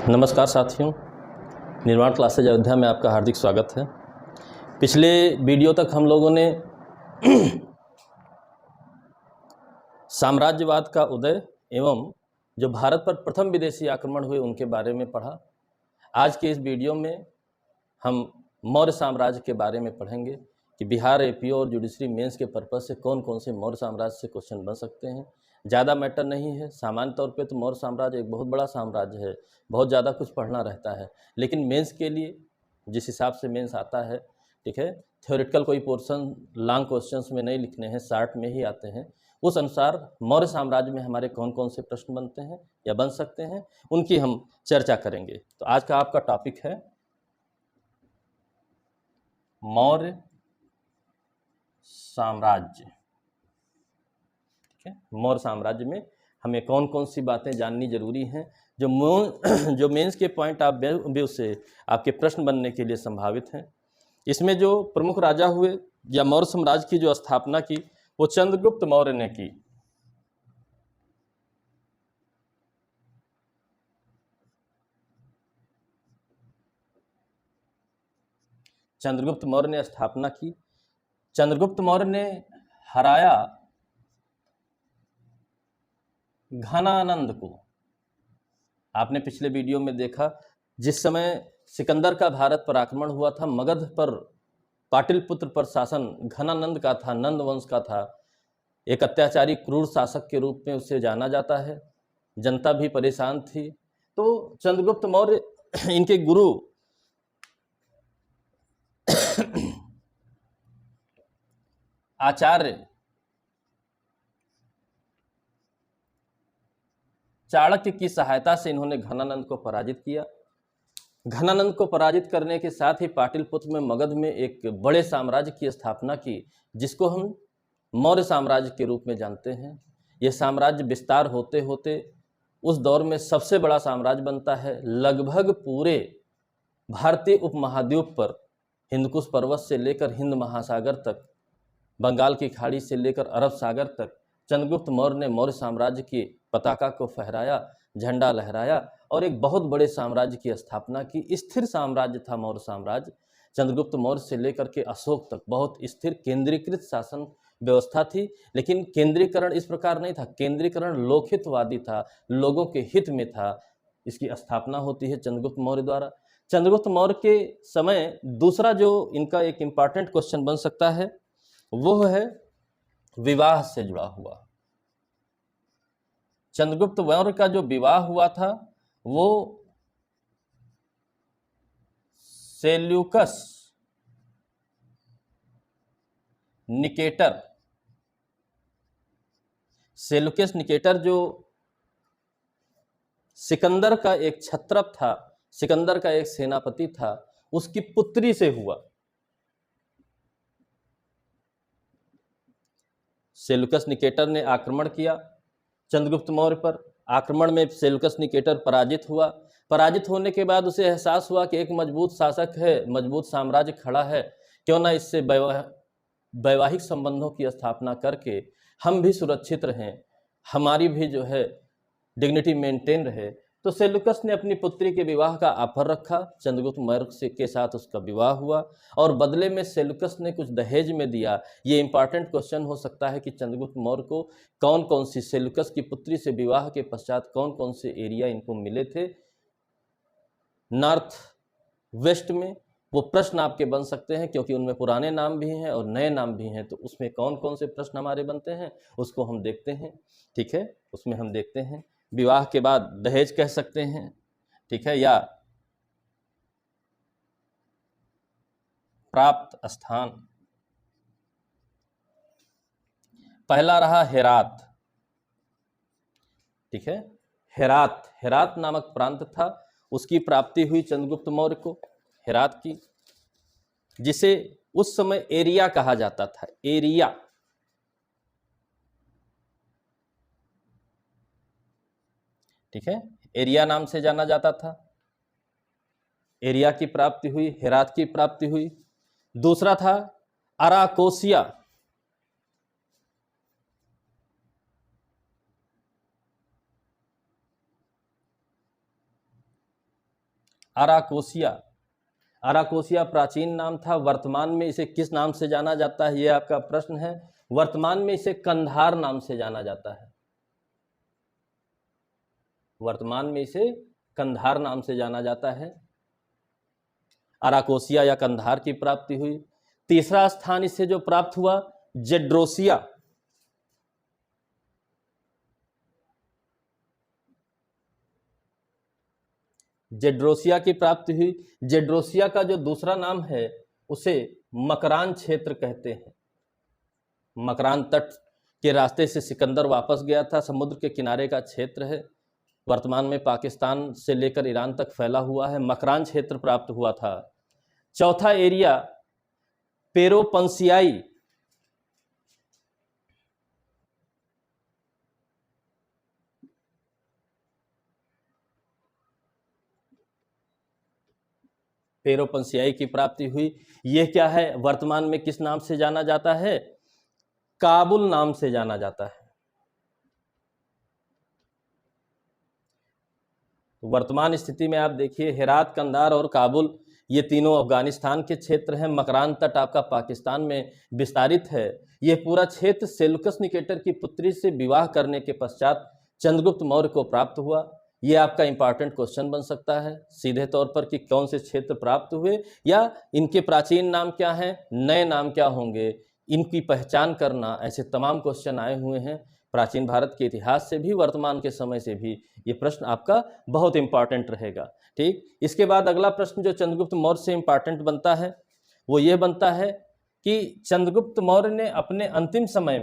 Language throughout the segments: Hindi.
नमस्कार साथियों, निर्माण क्लासेज अयोध्या में आपका हार्दिक स्वागत है। पिछले वीडियो तक हम लोगों ने साम्राज्यवाद का उदय एवं जो भारत पर प्रथम विदेशी आक्रमण हुए उनके बारे में पढ़ा। आज के इस वीडियो में हम मौर्य साम्राज्य के बारे में पढ़ेंगे कि बिहार एपीओ और जुडिशरी मेंस के पर्पस से कौन कौन से मौर्य साम्राज्य से क्वेश्चन बन सकते हैं। ज़्यादा मैटर नहीं है। सामान्य तौर पे तो मौर्य साम्राज्य एक बहुत बड़ा साम्राज्य है, बहुत ज़्यादा कुछ पढ़ना रहता है, लेकिन मेंस के लिए जिस हिसाब से मेंस आता है, ठीक है, थ्योरेटिकल कोई पोर्शन लॉन्ग क्वेश्चंस में नहीं लिखने हैं, शार्ट में ही आते हैं। उस अनुसार मौर्य साम्राज्य में हमारे कौन कौन से प्रश्न बनते हैं या बन सकते हैं, उनकी हम चर्चा करेंगे। तो आज का आपका टॉपिक है मौर्य साम्राज्य। ठीक है, मौर्य साम्राज्य में हमें कौन कौन सी बातें जाननी जरूरी हैं, जो मेंस के पॉइंट ऑफ व्यू से आपके प्रश्न बनने के लिए संभावित हैं। इसमें जो प्रमुख राजा हुए या मौर्य साम्राज्य की जो स्थापना की वो चंद्रगुप्त मौर्य ने की। चंद्रगुप्त मौर्य ने स्थापना की। चंद्रगुप्त मौर्य ने हराया घनानंद को। आपने पिछले वीडियो में देखा, जिस समय सिकंदर का भारत पर आक्रमण हुआ था, मगध पर पाटलिपुत्र पर शासन घनानंद का था, नंद वंश का था। एक अत्याचारी क्रूर शासक के रूप में उसे जाना जाता है। जनता भी परेशान थी। तो चंद्रगुप्त मौर्य इनके गुरु आचार्य चाणक्य की सहायता से इन्होंने घनानंद को पराजित किया। घनानंद को पराजित करने के साथ ही पाटलिपुत्र में मगध में एक बड़े साम्राज्य की स्थापना की, जिसको हम मौर्य साम्राज्य के रूप में जानते हैं। यह साम्राज्य विस्तार होते होते उस दौर में सबसे बड़ा साम्राज्य बनता है। लगभग पूरे भारतीय उपमहाद्वीप पर हिंदकुश पर्वत से लेकर हिंद महासागर तक, बंगाल की खाड़ी से लेकर अरब सागर तक चंद्रगुप्त मौर्य ने मौर्य साम्राज्य की पताका को फहराया, झंडा लहराया और एक बहुत बड़े साम्राज्य की स्थापना की। स्थिर साम्राज्य था मौर्य साम्राज्य। चंद्रगुप्त मौर्य से लेकर के अशोक तक बहुत स्थिर केंद्रीकृत शासन व्यवस्था थी, लेकिन केंद्रीकरण इस प्रकार नहीं था। केंद्रीकरण लोकहितवादी था, लोगों के हित में था। इसकी स्थापना होती है चंद्रगुप्त मौर्य द्वारा। चंद्रगुप्त मौर्य के समय दूसरा जो इनका एक इम्पॉर्टेंट क्वेश्चन बन सकता है वो है विवाह से जुड़ा हुआ। चंद्रगुप्त मौर्य का जो विवाह हुआ था वो सेल्यूकस निकेटर। सेल्यूकस निकेटर जो सिकंदर का एक क्षत्रप था, सिकंदर का एक सेनापति था, उसकी पुत्री से हुआ। सेल्यूकस निकेटर ने आक्रमण किया चंद्रगुप्त मौर्य पर। आक्रमण में सेल्यूकस निकेटर पराजित हुआ। पराजित होने के बाद उसे एहसास हुआ कि एक मजबूत शासक है, मजबूत साम्राज्य खड़ा है, क्यों ना इससे वैवाहिक संबंधों की स्थापना करके हम भी सुरक्षित रहें, हमारी भी जो है डिग्निटी मेंटेन रहे। तो सेल्यूकस ने अपनी पुत्री के विवाह का ऑफर रखा। चंद्रगुप्त मौर्य के साथ उसका विवाह हुआ और बदले में सेल्यूकस ने कुछ दहेज में दिया। ये इंपॉर्टेंट क्वेश्चन हो सकता है कि चंद्रगुप्त मौर्य को कौन कौन सी, सेल्यूकस की पुत्री से विवाह के पश्चात कौन कौन से एरिया इनको मिले थे नॉर्थ वेस्ट में। वो प्रश्न आपके बन सकते हैं, क्योंकि उनमें पुराने नाम भी हैं और नए नाम भी हैं। तो उसमें कौन कौन से प्रश्न हमारे बनते हैं उसको हम देखते हैं। ठीक है, उसमें हम देखते हैं। विवाह के बाद दहेज कह सकते हैं, ठीक है, या प्राप्त स्थान। पहला रहा हेरात। ठीक है, हेरात, हेरात नामक प्रांत था, उसकी प्राप्ति हुई चंद्रगुप्त मौर्य को, हेरात की, जिसे उस समय एरिया कहा जाता था। एरिया, ठीक है, एरिया नाम से जाना जाता था। एरिया की प्राप्ति हुई, हेरात की प्राप्ति हुई। दूसरा था अराकोसिया। अराकोसिया। अराकोसिया प्राचीन नाम था, वर्तमान में इसे किस नाम से जाना जाता है, ये आपका प्रश्न है। वर्तमान में इसे कंधार नाम से जाना जाता है। वर्तमान में इसे कंधार नाम से जाना जाता है। अराकोसिया या कंधार की प्राप्ति हुई। तीसरा स्थान इसे जो प्राप्त हुआ, जेड्रोसिया। जेड्रोसिया की प्राप्ति हुई। जेड्रोसिया का जो दूसरा नाम है उसे मकरान क्षेत्र कहते हैं। मकरान तट के रास्ते से सिकंदर वापस गया था, समुद्र के किनारे का क्षेत्र है, वर्तमान में पाकिस्तान से लेकर ईरान तक फैला हुआ है। मकरान क्षेत्र प्राप्त हुआ था। चौथा एरिया पेरोपंसियाई। पेरोपंसियाई की प्राप्ति हुई। यह क्या है, वर्तमान में किस नाम से जाना जाता है, काबुल नाम से जाना जाता है। वर्तमान स्थिति में आप देखिए, हेरात, कंधार और काबुल ये तीनों अफगानिस्तान के क्षेत्र हैं। मकरान तट आपका पाकिस्तान में विस्तारित है। यह पूरा क्षेत्र सेल्यूकस निकेटर की पुत्री से विवाह करने के पश्चात चंद्रगुप्त मौर्य को प्राप्त हुआ। ये आपका इंपॉर्टेंट क्वेश्चन बन सकता है सीधे तौर पर कि कौन से क्षेत्र प्राप्त हुए या इनके प्राचीन नाम क्या हैं, नए नाम क्या होंगे, इनकी पहचान करना। ऐसे तमाम क्वेश्चन आए हुए हैं प्राचीन भारत के इतिहास से भी, वर्तमान के समय से भी। ये प्रश्न आपका बहुत इंपॉर्टेंट रहेगा। ठीक, इसके बाद अगला प्रश्न जो चंद्रगुप्त मौर्य से इंपॉर्टेंट बनता है वो ये बनता है कि चंद्रगुप्त मौर्य ने अपने अंतिम समय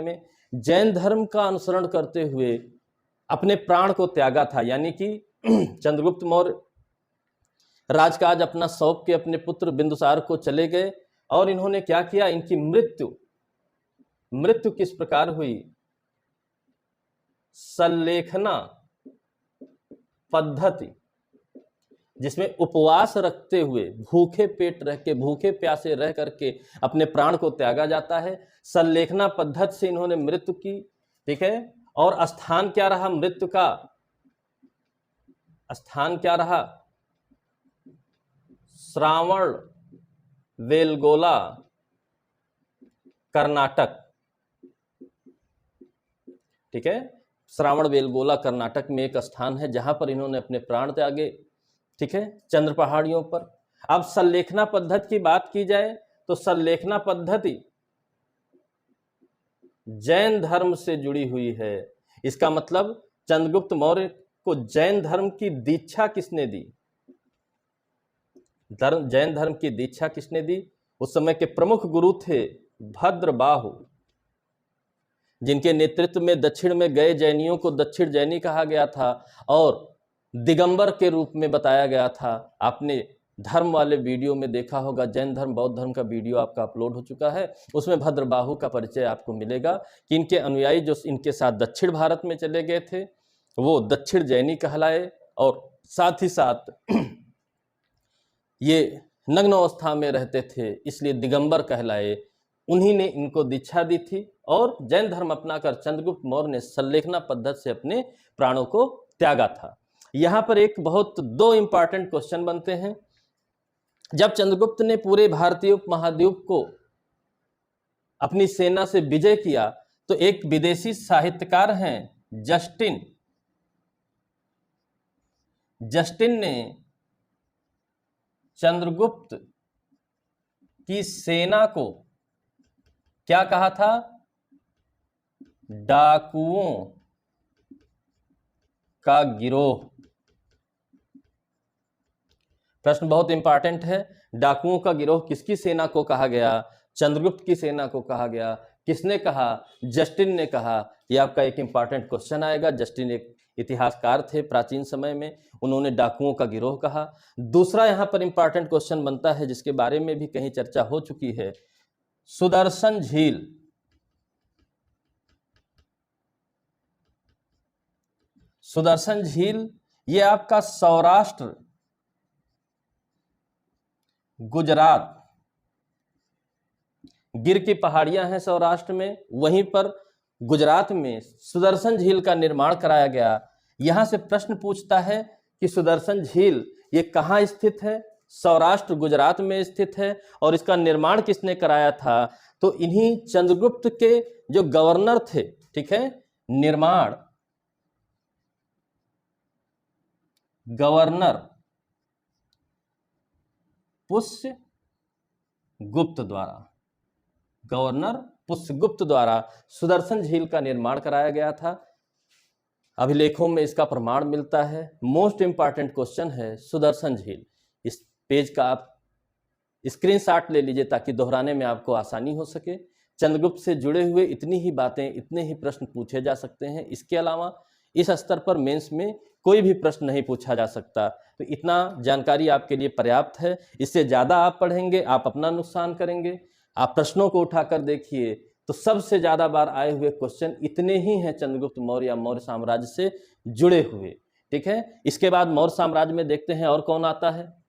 में जैन धर्म का अनुसरण करते हुए अपने प्राण को त्यागा था। यानी कि चंद्रगुप्त मौर्य राजकाज अपना सौंप के अपने पुत्र बिंदुसार को चले गए और इन्होंने क्या किया, इनकी मृत्यु किस प्रकार हुई, सल्लेखना पद्धति, जिसमें उपवास रखते हुए, भूखे पेट रह के, भूखे प्यासे रह करके अपने प्राण को त्यागा जाता है। सल्लेखना पद्धति से इन्होंने मृत्यु की। ठीक है, और स्थान क्या रहा मृत्यु का, स्थान क्या रहा, श्रावण बेलगोला, कर्नाटक। ठीक है, श्रावण बेलगोला कर्नाटक में एक स्थान है जहां पर इन्होंने अपने प्राण त्यागे। ठीक है, चंद्र पहाड़ियों पर। अब सल्लेखना पद्धति की बात की जाए तो सल्लेखना पद्धति जैन धर्म से जुड़ी हुई है। इसका मतलब चंद्रगुप्त मौर्य को जैन धर्म की दीक्षा किसने दी, जैन धर्म की दीक्षा किसने दी? उस समय के प्रमुख गुरु थे भद्रबाहु, जिनके नेतृत्व में दक्षिण में गए जैनियों को दक्षिण जैनी कहा गया था और दिगंबर के रूप में बताया गया था। आपने धर्म वाले वीडियो में देखा होगा, जैन धर्म बौद्ध धर्म का वीडियो आपका अपलोड हो चुका है, उसमें भद्रबाहु का परिचय आपको मिलेगा कि इनके अनुयायी जो इनके साथ दक्षिण भारत में चले गए थे वो दक्षिण जैनी कहलाए और साथ ही साथ ये नग्न अवस्था में रहते थे, इसलिए दिगंबर कहलाए। उन्हीं ने इनको दीक्षा दी थी और जैन धर्म अपनाकर चंद्रगुप्त मौर्य ने सल्लेखना पद्धति से अपने प्राणों को त्यागा था। यहां पर एक बहुत दो इंपॉर्टेंट क्वेश्चन बनते हैं। जब चंद्रगुप्त ने पूरे भारतीय उपमहाद्वीप को अपनी सेना से विजय किया तो एक विदेशी साहित्यकार हैं जस्टिन ने चंद्रगुप्त की सेना को क्या कहा था, डाकुओं का गिरोह। प्रश्न बहुत इंपॉर्टेंट है। डाकुओं का गिरोह किसकी सेना को कहा गया? चंद्रगुप्त की सेना को कहा गया। किसने कहा? जस्टिन ने कहा। यह आपका एक इंपॉर्टेंट क्वेश्चन आएगा। जस्टिन एक इतिहासकार थे प्राचीन समय में, उन्होंने डाकुओं का गिरोह कहा। दूसरा यहां पर इंपॉर्टेंट क्वेश्चन बनता है जिसके बारे में भी कहीं चर्चा हो चुकी है, सुदर्शन झील। सुदर्शन झील ये आपका सौराष्ट्र, गुजरात, गिर की पहाड़ियां हैं सौराष्ट्र में, वहीं पर गुजरात में सुदर्शन झील का निर्माण कराया गया। यहां से प्रश्न पूछता है कि सुदर्शन झील ये कहाँ स्थित है? सौराष्ट्र गुजरात में स्थित है। और इसका निर्माण किसने कराया था? तो इन्हीं चंद्रगुप्त के जो गवर्नर थे, ठीक है, निर्माण गवर्नर पुष्यगुप्त द्वारा, गवर्नर पुष्यगुप्त द्वारा सुदर्शन झील का निर्माण कराया गया था। अभिलेखों में इसका प्रमाण मिलता है। मोस्ट इंपॉर्टेंट क्वेश्चन है सुदर्शन झील। इस पेज का आप स्क्रीनशॉट ले लीजिए ताकि दोहराने में आपको आसानी हो सके। चंद्रगुप्त से जुड़े हुए इतनी ही बातें, इतने ही प्रश्न पूछे जा सकते हैं। इसके अलावा इस स्तर पर मेंस में कोई भी प्रश्न नहीं पूछा जा सकता। तो इतना जानकारी आपके लिए पर्याप्त है। इससे ज़्यादा आप पढ़ेंगे, आप अपना नुकसान करेंगे। आप प्रश्नों को उठाकर देखिए तो सबसे ज़्यादा बार आए हुए क्वेश्चन इतने ही हैं चंद्रगुप्त मौर्य या मौर्य साम्राज्य से जुड़े हुए, ठीक है। इसके बाद मौर्य साम्राज्य में देखते हैं और कौन आता है।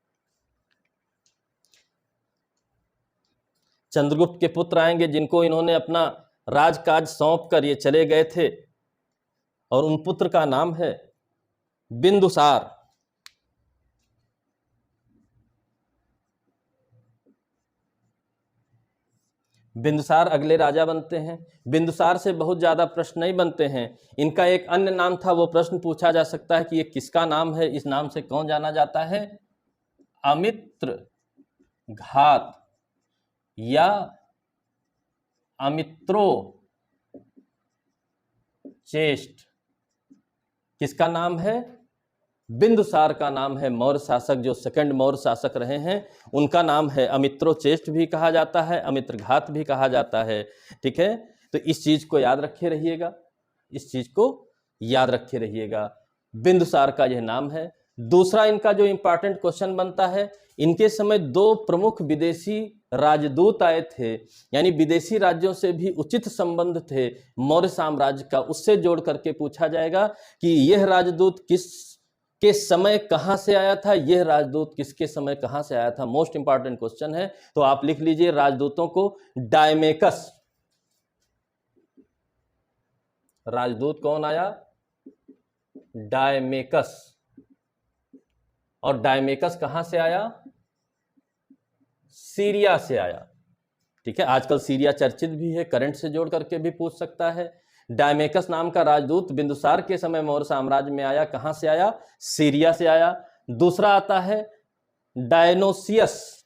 चंद्रगुप्त के पुत्र आएंगे जिनको इन्होंने अपना राजकाज सौंप कर ये चले गए थे, और उन पुत्र का नाम है बिंदुसार। बिंदुसार अगले राजा बनते हैं। बिंदुसार से बहुत ज्यादा प्रश्न नहीं बनते हैं। इनका एक अन्य नाम था, वो प्रश्न पूछा जा सकता है कि ये किसका नाम है, इस नाम से कौन जाना जाता है? अमित्र घात या अमित्रो चेष्ट। किसका नाम है? बिंदुसार का नाम है। मौर्य शासक जो सेकंड मौर्य शासक रहे हैं उनका नाम है। अमित्रोचेष्ट भी कहा जाता है, अमित्रघात भी कहा जाता है, ठीक है। तो इस चीज को याद रखे रहिएगा, इस चीज को याद रखे रहिएगा। बिंदुसार का यह नाम है। दूसरा इनका जो इंपॉर्टेंट क्वेश्चन बनता है, इनके समय दो प्रमुख विदेशी राजदूत आए थे, यानी विदेशी राज्यों से भी उचित संबंध थे मौर्य साम्राज्य का। उससे जोड़ करके पूछा जाएगा कि यह राजदूत किस के समय कहां से आया था, यह राजदूत किसके समय कहां से आया था। मोस्ट इंपॉर्टेंट क्वेश्चन है। तो आप लिख लीजिए राजदूतों को। डायमेकस, राजदूत कौन आया? डायमेकस। और डायमेकस कहां से आया? सीरिया से आया, ठीक है। आजकल सीरिया चर्चित भी है, करंट से जोड़ करके भी पूछ सकता है। डायमेकस नाम का राजदूत बिंदुसार के समय मौर्य साम्राज्य में आया। कहां से आया? सीरिया से आया। दूसरा आता है डायनोसियस।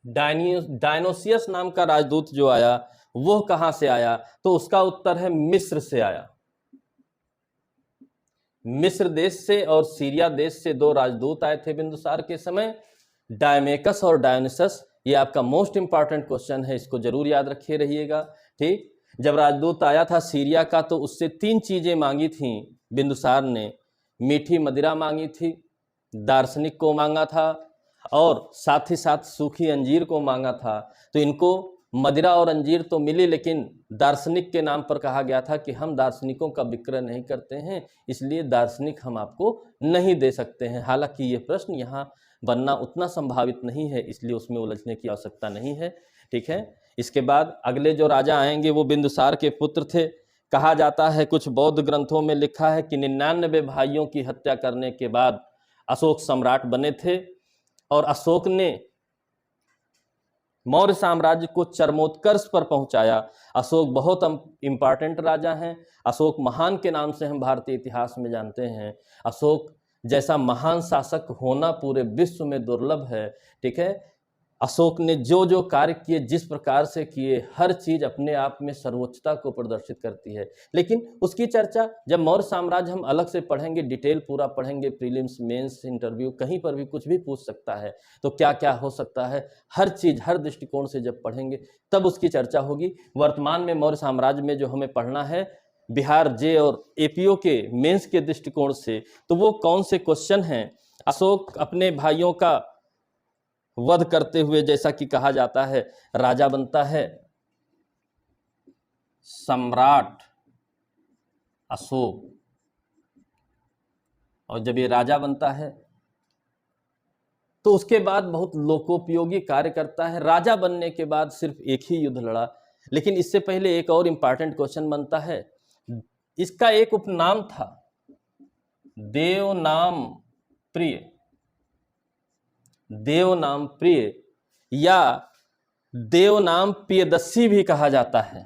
डायनोसियस नाम का राजदूत जो आया वो कहां से आया? तो उसका उत्तर है मिस्र से आया। मिस्र देश से और सीरिया देश से दो राजदूत आए थे बिंदुसार के समय, डायमेकस और डायनोसियस। ये आपका मोस्ट इंपॉर्टेंट क्वेश्चन है, इसको जरूर याद रखिए रहिएगा, ठीक। जब राजदूत आया था सीरिया का तो उससे तीन चीजें मांगी थी बिंदुसार ने। मीठी मदिरा मांगी थी, दार्शनिक को मांगा था, और साथ ही साथ सूखी अंजीर को मांगा था। तो इनको मदिरा और अंजीर तो मिली, लेकिन दार्शनिक के नाम पर कहा गया था कि हम दार्शनिकों का विक्रय नहीं करते हैं, इसलिए दार्शनिक हम आपको नहीं दे सकते हैं। हालांकि ये प्रश्न यहाँ बनना उतना संभावित नहीं है, इसलिए उसमें उलझने की आवश्यकता नहीं है, ठीक है। इसके बाद अगले जो राजा आएंगे वो बिंदुसार के पुत्र थे। कहा जाता है, कुछ बौद्ध ग्रंथों में लिखा है कि 99 भाइयों की हत्या करने के बाद अशोक सम्राट बने थे, और अशोक ने मौर्य साम्राज्य को चरमोत्कर्ष पर पहुंचाया। अशोक बहुत इंपॉर्टेंट राजा हैं। अशोक महान के नाम से हम भारतीय इतिहास में जानते हैं। अशोक जैसा महान शासक होना पूरे विश्व में दुर्लभ है, ठीक है। अशोक ने जो जो कार्य किए, जिस प्रकार से किए, हर चीज अपने आप में सर्वोच्चता को प्रदर्शित करती है। लेकिन उसकी चर्चा जब मौर्य साम्राज्य हम अलग से पढ़ेंगे, डिटेल पूरा पढ़ेंगे, प्रीलिम्स, मेंस, इंटरव्यू, कहीं पर भी कुछ भी पूछ सकता है। तो क्या क्या हो सकता है, हर चीज हर दृष्टिकोण से जब पढ़ेंगे तब उसकी चर्चा होगी। वर्तमान में मौर्य साम्राज्य में जो हमें पढ़ना है बिहार जे और एपीओ के मेंस के दृष्टिकोण से, तो वो कौन से क्वेश्चन हैं। अशोक अपने भाइयों का वध करते हुए, जैसा कि कहा जाता है, राजा बनता है सम्राट अशोक। और जब ये राजा बनता है तो उसके बाद बहुत लोकोपयोगी कार्य करता है। राजा बनने के बाद सिर्फ एक ही युद्ध लड़ा, लेकिन इससे पहले एक और इम्पॉर्टेंट क्वेश्चन बनता है, इसका एक उपनाम था देवनाम प्रिय, देवनाम प्रिय या देवनाम प्रियदर्शी भी कहा जाता है।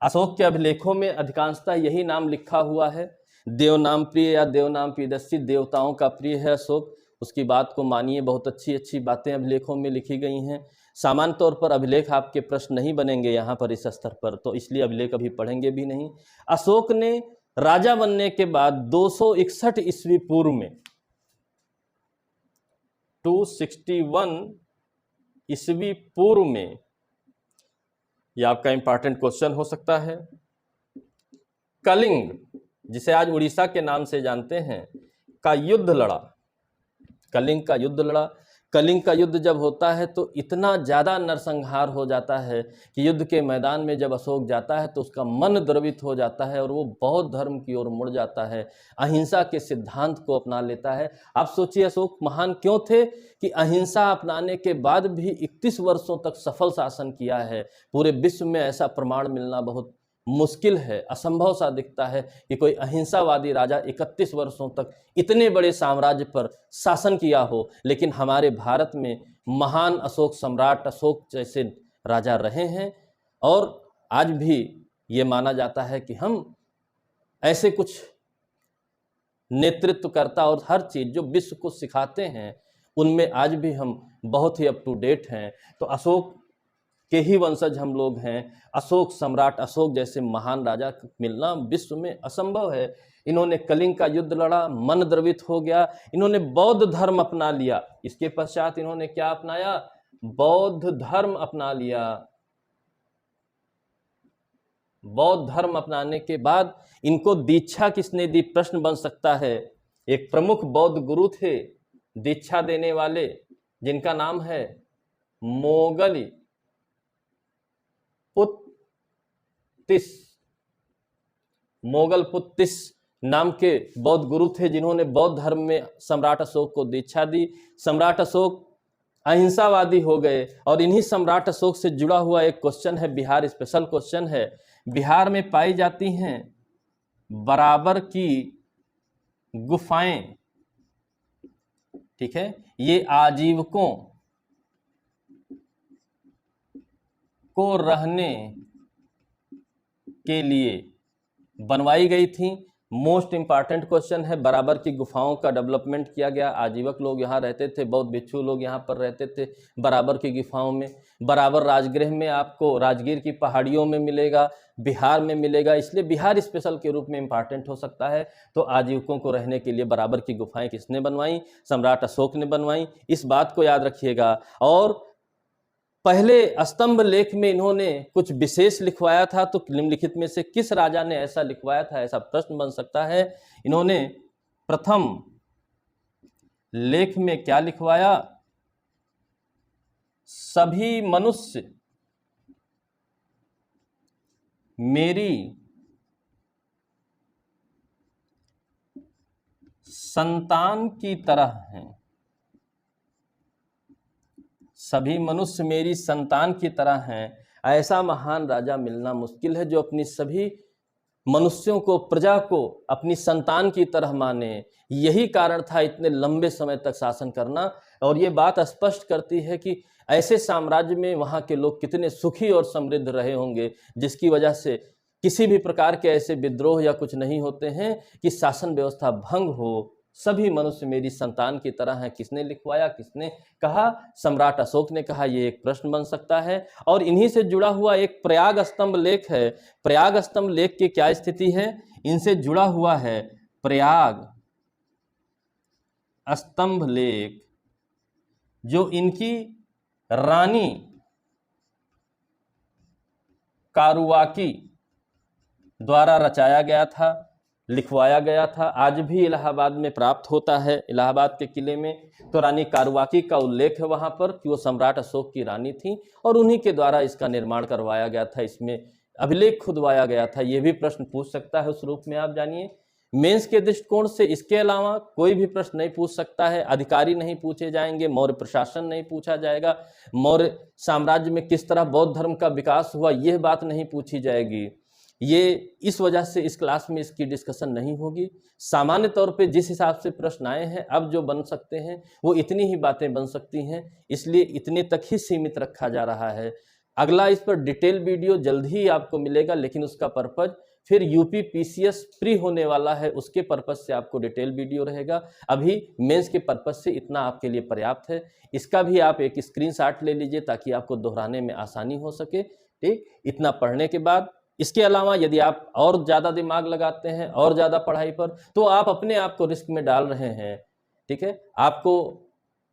अशोक के अभिलेखों में अधिकांशतः यही नाम लिखा हुआ है, देवनाम प्रिय या देवनाम प्रियदर्शी, देवताओं का प्रिय है अशोक। उसकी बात को मानिए, बहुत अच्छी अच्छी बातें अभिलेखों में लिखी गई हैं। सामान्य तौर पर अभिलेख आपके प्रश्न नहीं बनेंगे यहाँ पर इस स्तर पर, तो इसलिए अभिलेख अभी पढ़ेंगे भी नहीं। अशोक ने राजा बनने के बाद 261 ईस्वी पूर्व में 261 ईस्वी पूर्व में, यह आपका इंपॉर्टेंट क्वेश्चन हो सकता है, कलिंग, जिसे आज उड़ीसा के नाम से जानते हैं, का युद्ध लड़ा। कलिंग का युद्ध लड़ा। कलिंग का युद्ध जब होता है तो इतना ज़्यादा नरसंहार हो जाता है कि युद्ध के मैदान में जब अशोक जाता है तो उसका मन द्रवित हो जाता है और वो बौद्ध धर्म की ओर मुड़ जाता है, अहिंसा के सिद्धांत को अपना लेता है। आप सोचिए अशोक महान क्यों थे कि अहिंसा अपनाने के बाद भी 31 वर्षों तक सफल शासन किया है। पूरे विश्व में ऐसा प्रमाण मिलना बहुत मुश्किल है, असंभव सा दिखता है कि कोई अहिंसावादी राजा 31 वर्षों तक इतने बड़े साम्राज्य पर शासन किया हो। लेकिन हमारे भारत में महान अशोक सम्राट अशोक जैसे राजा रहे हैं और आज भी ये माना जाता है कि हम ऐसे कुछ नेतृत्वकर्ता और हर चीज़ जो विश्व को सिखाते हैं उनमें आज भी हम बहुत ही अप टू डेट हैं। तो अशोक के ही वंशज हम लोग हैं। अशोक सम्राट अशोक जैसे महान राजा मिलना विश्व में असंभव है। इन्होंने कलिंग का युद्ध लड़ा, मन द्रवित हो गया, इन्होंने बौद्ध धर्म अपना लिया। इसके पश्चात इन्होंने क्या अपनाया? बौद्ध धर्म अपना लिया। बौद्ध धर्म अपनाने के बाद इनको दीक्षा किसने दी? प्रश्न बन सकता है। एक प्रमुख बौद्ध गुरु थे दीक्षा देने वाले, जिनका नाम है मोगली पुत्तिस। मोगल पुत्तिस नाम के बौद्ध गुरु थे जिन्होंने बौद्ध धर्म में सम्राट अशोक को दीक्षा दी। सम्राट अशोक अहिंसावादी हो गए और इन्हीं सम्राट अशोक से जुड़ा हुआ एक क्वेश्चन है, बिहार स्पेशल क्वेश्चन है। बिहार में पाई जाती हैं बराबर की गुफाएं, ठीक है, ये आजीवकों को रहने के लिए बनवाई गई थी। मोस्ट इंपॉर्टेंट क्वेश्चन है। बराबर की गुफाओं का डेवलपमेंट किया गया। आजीवक लोग यहाँ रहते थे, बौद्ध भिक्षु लोग यहाँ पर रहते थे बराबर की गुफाओं में। बराबर राजगृह में आपको राजगीर की पहाड़ियों में मिलेगा, बिहार में मिलेगा, इसलिए बिहार स्पेशल के रूप में इंपॉर्टेंट हो सकता है। तो आजीवकों को रहने के लिए बराबर की गुफाएं किसने बनवाई? सम्राट अशोक ने बनवाई। इस बात को याद रखिएगा। और पहले स्तंभ लेख में इन्होंने कुछ विशेष लिखवाया था, तो निम्नलिखित में से किस राजा ने ऐसा लिखवाया था? ऐसा प्रश्न बन सकता है। इन्होंने प्रथम लेख में क्या लिखवाया? सभी मनुष्य मेरी संतान की तरह हैं। सभी मनुष्य मेरी संतान की तरह हैं। ऐसा महान राजा मिलना मुश्किल है जो अपनी सभी मनुष्यों को, प्रजा को अपनी संतान की तरह माने। यही कारण था इतने लंबे समय तक शासन करना। और ये बात स्पष्ट करती है कि ऐसे साम्राज्य में वहाँ के लोग कितने सुखी और समृद्ध रहे होंगे, जिसकी वजह से किसी भी प्रकार के ऐसे विद्रोह या कुछ नहीं होते हैं कि शासन व्यवस्था भंग हो। सभी मनुष्य मेरी संतान की तरह हैं। किसने लिखवाया, किसने कहा? सम्राट अशोक ने कहा। ये एक प्रश्न बन सकता है। और इन्हीं से जुड़ा हुआ एक प्रयाग स्तंभ लेख है। प्रयाग स्तंभ लेख की क्या स्थिति है? इनसे जुड़ा हुआ है प्रयाग स्तंभ लेख, जो इनकी रानी कारुवाकी द्वारा रचाया गया था, लिखवाया गया था। आज भी इलाहाबाद में प्राप्त होता है, इलाहाबाद के किले में। तो रानी कारुवाकी का उल्लेख है वहाँ पर कि वो सम्राट अशोक की रानी थी और उन्हीं के द्वारा इसका निर्माण करवाया गया था, इसमें अभिलेख खुदवाया गया था। ये भी प्रश्न पूछ सकता है उस रूप में, आप जानिए। मेंस के दृष्टिकोण से इसके अलावा कोई भी प्रश्न नहीं पूछ सकता है। अधिकारी नहीं पूछे जाएंगे, मौर्य प्रशासन नहीं पूछा जाएगा, मौर्य साम्राज्य में किस तरह बौद्ध धर्म का विकास हुआ यह बात नहीं पूछी जाएगी। ये इस वजह से इस क्लास में इसकी डिस्कशन नहीं होगी। सामान्य तौर पे जिस हिसाब से प्रश्न आए हैं अब जो बन सकते हैं वो इतनी ही बातें बन सकती हैं, इसलिए इतने तक ही सीमित रखा जा रहा है। अगला इस पर डिटेल वीडियो जल्द ही आपको मिलेगा, लेकिन उसका पर्पज फिर यूपी पीसीएस प्री होने वाला है, उसके पर्पज से आपको डिटेल वीडियो रहेगा। अभी मेंस के पर्पज से इतना आपके लिए पर्याप्त है। इसका भी आप एक स्क्रीनशॉट ले लीजिए ताकि आपको दोहराने में आसानी हो सके। ठीक, इतना पढ़ने के बाद इसके अलावा यदि आप और ज़्यादा दिमाग लगाते हैं और ज़्यादा पढ़ाई पर, तो आप अपने आप को रिस्क में डाल रहे हैं। ठीक है, आपको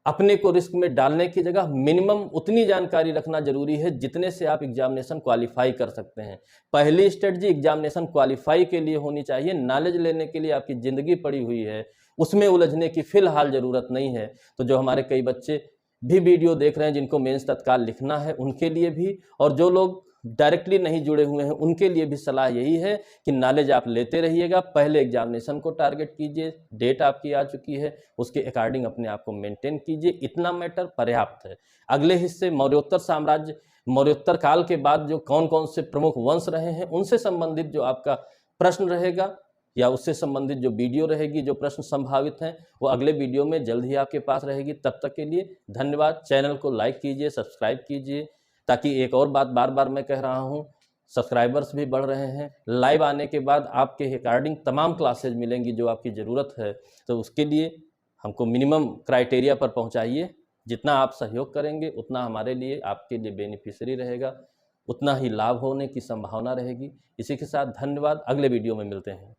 अपने को रिस्क में डालने की जगह मिनिमम उतनी जानकारी रखना जरूरी है जितने से आप एग्जामिनेशन क्वालिफाई कर सकते हैं। पहली स्ट्रेटजी एग्जामिनेशन क्वालिफाई के लिए होनी चाहिए। नॉलेज लेने के लिए आपकी ज़िंदगी पड़ी हुई है, उसमें उलझने की फिलहाल ज़रूरत नहीं है। तो जो हमारे कई बच्चे भी वीडियो देख रहे हैं जिनको मेंस तत्काल लिखना है, उनके लिए भी, और जो लोग डायरेक्टली नहीं जुड़े हुए हैं उनके लिए भी सलाह यही है कि नॉलेज आप लेते रहिएगा। पहले एग्जामिनेशन को टारगेट कीजिए, डेट आपकी आ चुकी है, उसके अकॉर्डिंग अपने आप को मेंटेन कीजिए, इतना मैटर पर्याप्त है। अगले हिस्से मौर्योत्तर साम्राज्य, मौर्योत्तर काल के बाद जो कौन कौन से प्रमुख वंश रहे हैं उनसे संबंधित जो आपका प्रश्न रहेगा या उससे संबंधित जो वीडियो रहेगी, जो प्रश्न संभावित हैं, वो अगले वीडियो में जल्द ही आपके पास रहेगी। तब तक के लिए धन्यवाद। चैनल को लाइक कीजिए, सब्सक्राइब कीजिए, ताकि एक और बात बार बार मैं कह रहा हूँ, सब्सक्राइबर्स भी बढ़ रहे हैं। लाइव आने के बाद आपके अकॉर्डिंग तमाम क्लासेज मिलेंगी जो आपकी ज़रूरत है। तो उसके लिए हमको मिनिमम क्राइटेरिया पर पहुँचाइए। जितना आप सहयोग करेंगे उतना हमारे लिए, आपके लिए बेनिफिशियरी रहेगा, उतना ही लाभ होने की संभावना रहेगी। इसी के साथ धन्यवाद। अगले वीडियो में मिलते हैं।